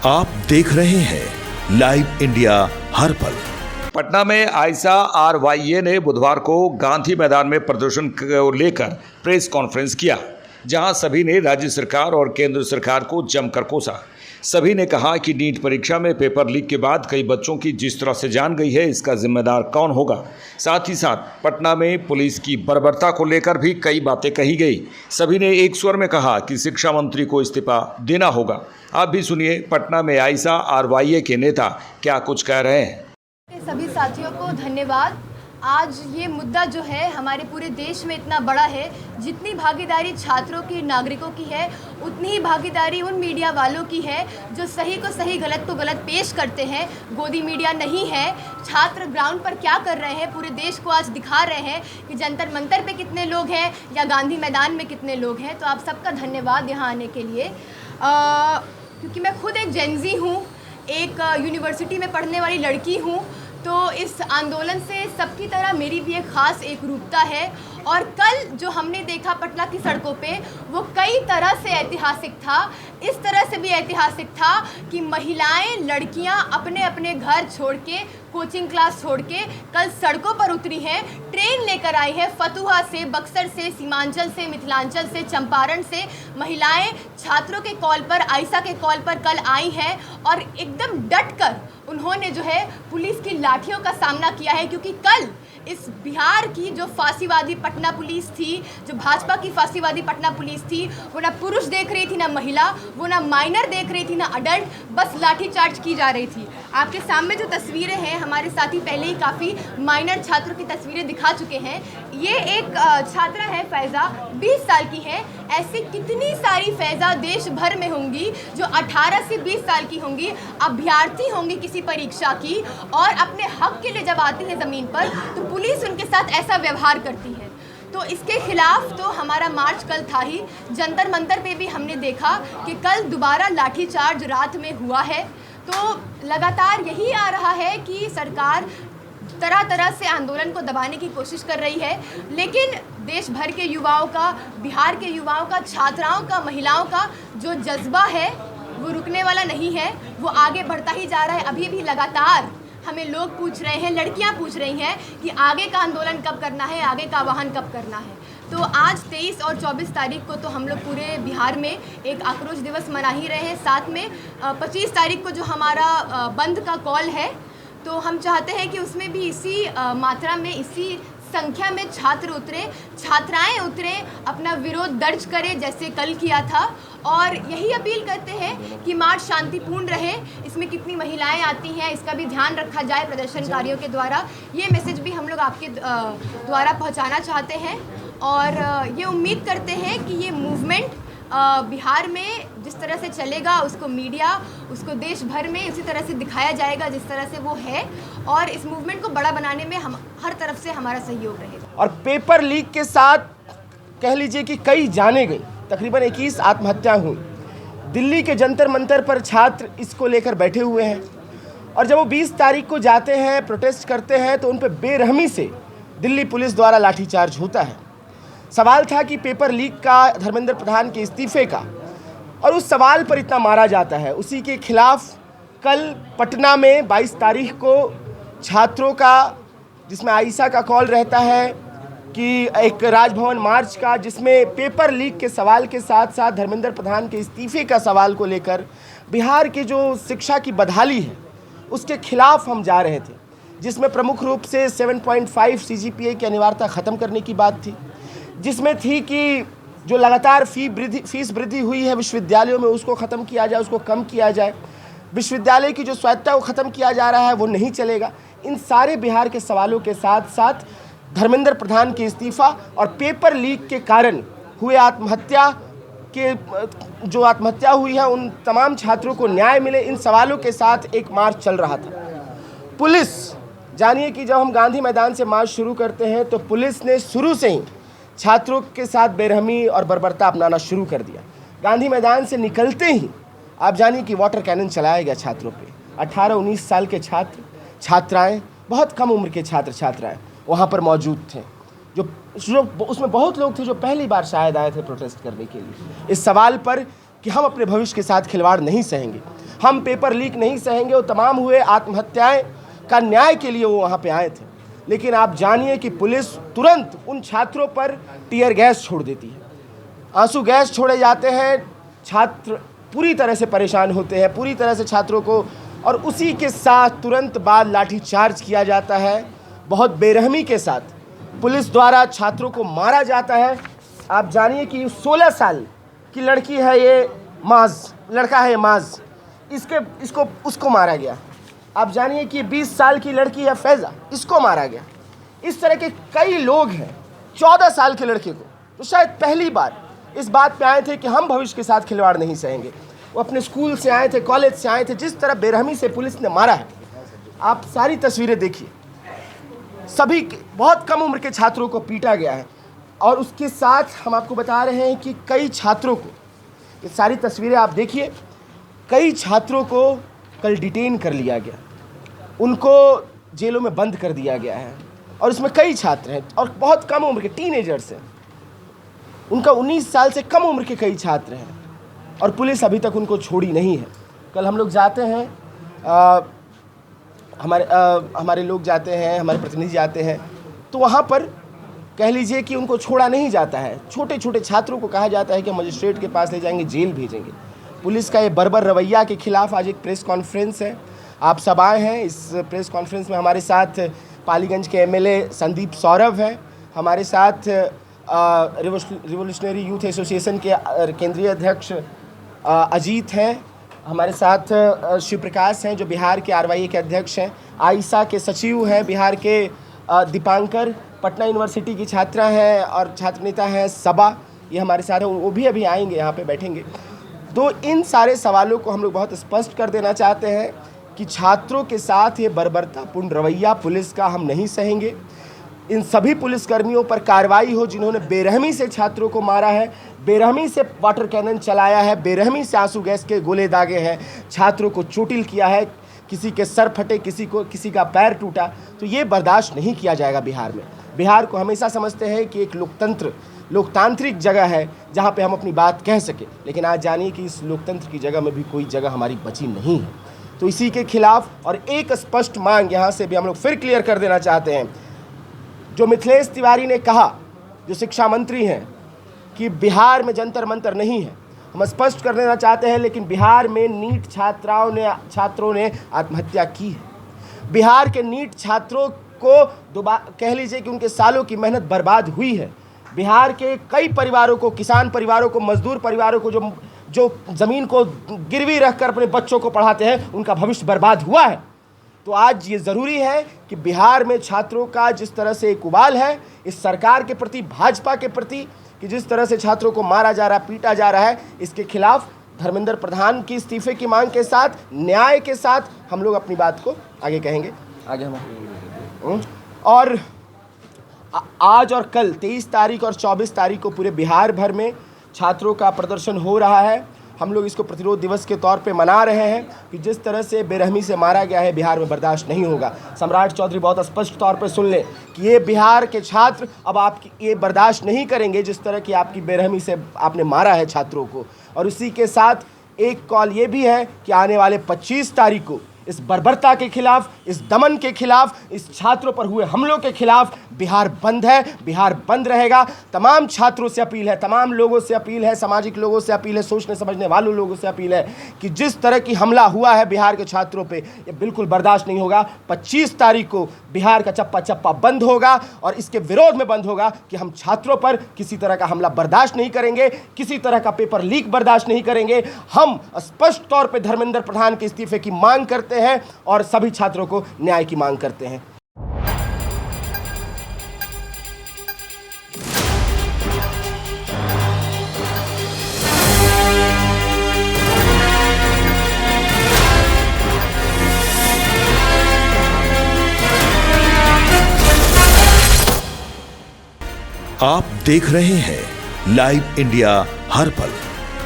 आप देख रहे हैं लाइव इंडिया हर पल। पटना में आयशा RYA ने बुधवार को गांधी मैदान में प्रदर्शन को लेकर प्रेस कॉन्फ्रेंस किया, जहां सभी ने राज्य सरकार और केंद्र सरकार को जमकर कोसा। सभी ने कहा कि नीट परीक्षा में पेपर लीक के बाद कई बच्चों की जिस तरह से जान गई है, इसका जिम्मेदार कौन होगा। साथ ही साथ पटना में पुलिस की बर्बरता को लेकर भी कई बातें कही गई। सभी ने एक स्वर में कहा कि शिक्षा मंत्री को इस्तीफा देना होगा। आप भी सुनिए पटना में आयशा RYA के नेता क्या कुछ कह रहे हैं। सभी साथियों को धन्यवाद। आज ये मुद्दा जो है हमारे पूरे देश में इतना बड़ा है, जितनी भागीदारी छात्रों की, नागरिकों की है, उतनी ही भागीदारी उन मीडिया वालों की है जो सही को सही, गलत को गलत पेश करते हैं। गोदी मीडिया नहीं है। छात्र ग्राउंड पर क्या कर रहे हैं, पूरे देश को आज दिखा रहे हैं कि जंतर मंतर पे कितने लोग हैं या गांधी मैदान में कितने लोग हैं। तो आप सबका धन्यवाद यहाँ आने के लिए। क्योंकि मैं खुद एक जेनजी हूँ, एक यूनिवर्सिटी में पढ़ने वाली लड़की हूँ, तो इस आंदोलन से सबकी तरह मेरी भी एक ख़ास एकरूपता है। और कल जो हमने देखा पटना की सड़कों पे, वो कई तरह से ऐतिहासिक था। इस तरह से भी ऐतिहासिक था कि महिलाएं, लड़कियां अपने अपने घर छोड़ के, कोचिंग क्लास छोड़ के कल सड़कों पर उतरी हैं। ट्रेन लेकर आई है फतुहा से, बक्सर से, सीमांचल से, मिथिलांचल से, चंपारण से। महिलाएं छात्रों के कॉल पर, आयशा के कॉल पर कल आई हैं और एकदम डट कर उन्होंने जो है पुलिस की लाठियों का सामना किया है। क्योंकि कल इस बिहार की जो फांसीवादी पटना पुलिस थी, जो भाजपा की फांसीवादी पटना पुलिस थी, वो ना पुरुष देख रही थी, ना महिला, वो ना माइनर देख रही थी, ना अडल्ट, बस लाठीचार्ज की जा रही थी। आपके सामने जो तस्वीरें हैं, हमारे साथी पहले ही काफ़ी माइनर छात्रों की तस्वीरें दिखा चुके हैं। ये एक छात्रा है फैज़ा, 20 साल की है। ऐसी कितनी सारी फैज़ा देश भर में होंगी जो 18 से 20 साल की होंगी, अभ्यर्थी होंगी किसी परीक्षा की, और अपने हक के लिए जब आती है ज़मीन पर तो पुलिस उनके साथ ऐसा व्यवहार करती है। तो इसके खिलाफ तो हमारा मार्च कल था ही। जंतर मंतर पे भी हमने देखा कि कल दोबारा लाठीचार्ज रात में हुआ है। तो लगातार यही आ रहा है कि सरकार तरह तरह से आंदोलन को दबाने की कोशिश कर रही है, लेकिन देश भर के युवाओं का, बिहार के युवाओं का, छात्राओं का, महिलाओं का जो जज्बा है वो रुकने वाला नहीं है, वो आगे बढ़ता ही जा रहा है। अभी भी लगातार हमें लोग पूछ रहे हैं, लड़कियां पूछ रही हैं कि आगे का आंदोलन कब करना है, आगे का आह्वान कब करना है। तो आज 23 और 24 तारीख को तो हम लोग पूरे बिहार में एक आक्रोश दिवस मना ही रहे हैं। साथ में 25 तारीख को जो हमारा बंद का कॉल है, तो हम चाहते हैं कि उसमें भी इसी मात्रा में, इसी संख्या में छात्र उतरे, छात्राएं उतरे, अपना विरोध दर्ज करें जैसे कल किया था। और यही अपील करते हैं कि मार्च शांतिपूर्ण रहे। इसमें कितनी महिलाएं आती हैं, इसका भी ध्यान रखा जाए प्रदर्शनकारियों के द्वारा। ये मैसेज भी हम लोग आपके द्वारा पहुंचाना चाहते हैं और ये उम्मीद करते हैं कि ये मूवमेंट बिहार में जिस तरह से चलेगा, उसको मीडिया, उसको देश भर में उसी तरह से दिखाया जाएगा जिस तरह से वो है, और इस मूवमेंट को बड़ा बनाने में हम हर तरफ से हमारा सहयोग रहेगा। और पेपर लीक के साथ कह लीजिए कि कई जाने गई, तकरीबन 21 आत्महत्या हुई। दिल्ली के जंतर मंतर पर छात्र इसको लेकर बैठे हुए हैं, और जब वो 20 तारीख को जाते हैं, प्रोटेस्ट करते हैं, तो उन पर बेरहमी से दिल्ली पुलिस द्वारा लाठीचार्ज होता है। सवाल था कि पेपर लीक का, धर्मेंद्र प्रधान के इस्तीफे का, और उस सवाल पर इतना मारा जाता है। उसी के खिलाफ कल पटना में 22 तारीख को छात्रों का, जिसमें आयशा का कॉल रहता है कि एक राजभवन मार्च का, जिसमें पेपर लीक के सवाल के साथ साथ धर्मेंद्र प्रधान के इस्तीफे का सवाल को लेकर बिहार की जो शिक्षा की बदहाली है उसके खिलाफ हम जा रहे थे, जिसमें प्रमुख रूप से 7.5 CGPA की अनिवार्यता ख़त्म करने की बात थी, जिसमें थी कि जो लगातार फीस वृद्धि हुई है विश्वविद्यालयों में, उसको ख़त्म किया जाए, उसको कम किया जाए। विश्वविद्यालय की जो स्वायत्तता को ख़त्म किया जा रहा है वो नहीं चलेगा। इन सारे बिहार के सवालों के साथ साथ धर्मेंद्र प्रधान के इस्तीफ़ा और पेपर लीक के कारण हुए आत्महत्या के, जो आत्महत्या हुई है, उन तमाम छात्रों को न्याय मिले, इन सवालों के साथ एक मार्च चल रहा था। पुलिस, जानिए कि जब हम गांधी मैदान से मार्च शुरू करते हैं तो पुलिस ने शुरू से ही छात्रों के साथ बेरहमी और बर्बरता अपनाना शुरू कर दिया। गांधी मैदान से निकलते ही आप जानिए कि वाटर कैनन चलाया गया छात्रों पे। 18-19 साल के छात्र, छात्राएं, बहुत कम उम्र के छात्र छात्राएं वहाँ पर मौजूद थे, जो उसमें बहुत लोग थे जो पहली बार शायद आए थे प्रोटेस्ट करने के लिए। इस सवाल पर कि हम अपने भविष्य के साथ खिलवाड़ नहीं सहेंगे, हम पेपर लीक नहीं सहेंगे। वो तमाम हुए आत्महत्याएं का न्याय के लिए वो वहाँ पे आए थे। लेकिन आप जानिए कि पुलिस तुरंत उन छात्रों पर टीयर गैस छोड़ देती है, आंसू गैस छोड़े जाते हैं, छात्र पूरी तरह से परेशान होते हैं, पूरी तरह से छात्रों को, और उसी के साथ तुरंत बाद लाठीचार्ज किया जाता है। बहुत बेरहमी के साथ पुलिस द्वारा छात्रों को मारा जाता है। आप जानिए कि 16 साल की लड़की है ये माज, लड़का है माज, उसको मारा गया। आप जानिए कि 20 साल की लड़की है फैज़ा, इसको मारा गया। इस तरह के कई लोग हैं। 14 साल के लड़के को तो शायद पहली बार इस बात पे आए थे कि हम भविष्य के साथ खिलवाड़ नहीं सहेंगे। वो अपने स्कूल से आए थे, कॉलेज से आए थे, जिस तरह बेरहमी से पुलिस ने मारा है, आप सारी तस्वीरें देखिए। सभी बहुत कम उम्र के छात्रों को पीटा गया है, और उसके साथ हम आपको बता रहे हैं कि कई छात्रों को, ये सारी तस्वीरें आप देखिए, कई छात्रों को कल डिटेन कर लिया गया, उनको जेलों में बंद कर दिया गया है, और इसमें कई छात्र हैं और बहुत कम उम्र के टीनेजर्स हैं, उनका 19 साल से कम उम्र के कई छात्र हैं, और पुलिस अभी तक उनको छोड़ी नहीं है। कल हम लोग जाते हैं, हमारे लोग जाते हैं, हमारे प्रतिनिधि जाते हैं, तो वहाँ पर कह लीजिए कि उनको छोड़ा नहीं जाता है। छोटे छोटे छात्रों को कहा जाता है कि मजिस्ट्रेट के पास ले जाएंगे, जेल भेजेंगे। पुलिस का ये बर्बर रवैया के खिलाफ आज एक प्रेस कॉन्फ्रेंस है, आप सब आए हैं। इस प्रेस कॉन्फ्रेंस में हमारे साथ पालीगंज के एमएलए संदीप सौरभ हैं, हमारे साथ रिवोल्यूशनरी यूथ एसोसिएशन के केंद्रीय अध्यक्ष अजीत हैं, हमारे साथ शिव प्रकाश हैं जो बिहार के आरवाई के अध्यक्ष हैं, आयशा के सचिव हैं बिहार के, दीपांकर पटना यूनिवर्सिटी की छात्रा हैं और छात्र नेता हैं सबा, ये हमारे साथ हैं, वो भी अभी आएंगे, यहाँ पे बैठेंगे। तो इन सारे सवालों को हम लोग बहुत स्पष्ट कर देना चाहते हैं कि छात्रों के साथ ये बर्बरतापूर्ण रवैया पुलिस का हम नहीं सहेंगे। इन सभी पुलिसकर्मियों पर कार्रवाई हो जिन्होंने बेरहमी से छात्रों को मारा है, बेरहमी से वाटर कैनन चलाया है, बेरहमी से आंसू गैस के गोले दागे हैं, छात्रों को चोटिल किया है, किसी के सर फटे, किसी का पैर टूटा, तो ये बर्दाश्त नहीं किया जाएगा बिहार में। बिहार को हमेशा समझते हैं कि एक लोकतांत्रिक जगह है जहाँ पे हम अपनी बात कह सकें, लेकिन आज जानिए कि इस लोकतंत्र की जगह में भी कोई जगह हमारी बची नहीं है। तो इसी के खिलाफ और एक स्पष्ट मांग यहाँ से भी हम लोग फिर क्लियर कर देना चाहते हैं, जो मिथिलेश तिवारी ने कहा, जो शिक्षा मंत्री हैं, कि बिहार में जंतर मंतर नहीं है, हम स्पष्ट कर देना चाहते हैं, लेकिन बिहार में नीट छात्रों ने आत्महत्या की है। बिहार के नीट छात्रों को कह लीजिए कि उनके सालों की मेहनत बर्बाद हुई है। बिहार के कई परिवारों को, किसान परिवारों को, मजदूर परिवारों को, जो ज़मीन को गिरवी रखकर अपने बच्चों को पढ़ाते हैं, उनका भविष्य बर्बाद हुआ है। तो आज ये ज़रूरी है कि बिहार में छात्रों का जिस तरह से एक उबाल है इस सरकार के प्रति, भाजपा के प्रति, कि जिस तरह से छात्रों को मारा जा रहा है, पीटा जा रहा है, इसके खिलाफ धर्मेंद्र प्रधान की इस्तीफे की मांग के साथ, न्याय के साथ हम लोग अपनी बात को आगे कहेंगे। आगे हम और आज और कल 23 तारीख और 24 तारीख को पूरे बिहार भर में छात्रों का प्रदर्शन हो रहा है। हम लोग इसको प्रतिरोध दिवस के तौर पे मना रहे हैं कि जिस तरह से बेरहमी से मारा गया है बिहार में बर्दाश्त नहीं होगा। सम्राट चौधरी बहुत स्पष्ट तौर पे सुन लें कि ये बिहार के छात्र अब आपकी ये बर्दाश्त नहीं करेंगे जिस तरह की आपकी बेरहमी से आपने मारा है छात्रों को। और इसी के साथ एक कॉल ये भी है कि आने वाले 25 तारीख को इस बर्बरता के खिलाफ, इस दमन के खिलाफ, इस छात्रों पर हुए हमलों के खिलाफ बिहार बंद है, बिहार बंद रहेगा। तमाम छात्रों से अपील है, तमाम लोगों से अपील है, सामाजिक लोगों से अपील है, सोचने समझने वालों लोगों से अपील है कि जिस तरह की हमला हुआ है बिहार के छात्रों पे, ये बिल्कुल बर्दाश्त नहीं होगा। 25 तारीख को बिहार का चप्पा चप्पा बंद होगा और इसके विरोध में बंद होगा कि हम छात्रों पर किसी तरह का हमला बर्दाश्त नहीं करेंगे, किसी तरह का पेपर लीक बर्दाश्त नहीं करेंगे। हम स्पष्ट तौर पर धर्मेंद्र प्रधान के इस्तीफे की मांग करते हैं और सभी छात्रों को न्याय की मांग करते हैं। आप देख रहे हैं लाइव इंडिया हर पल।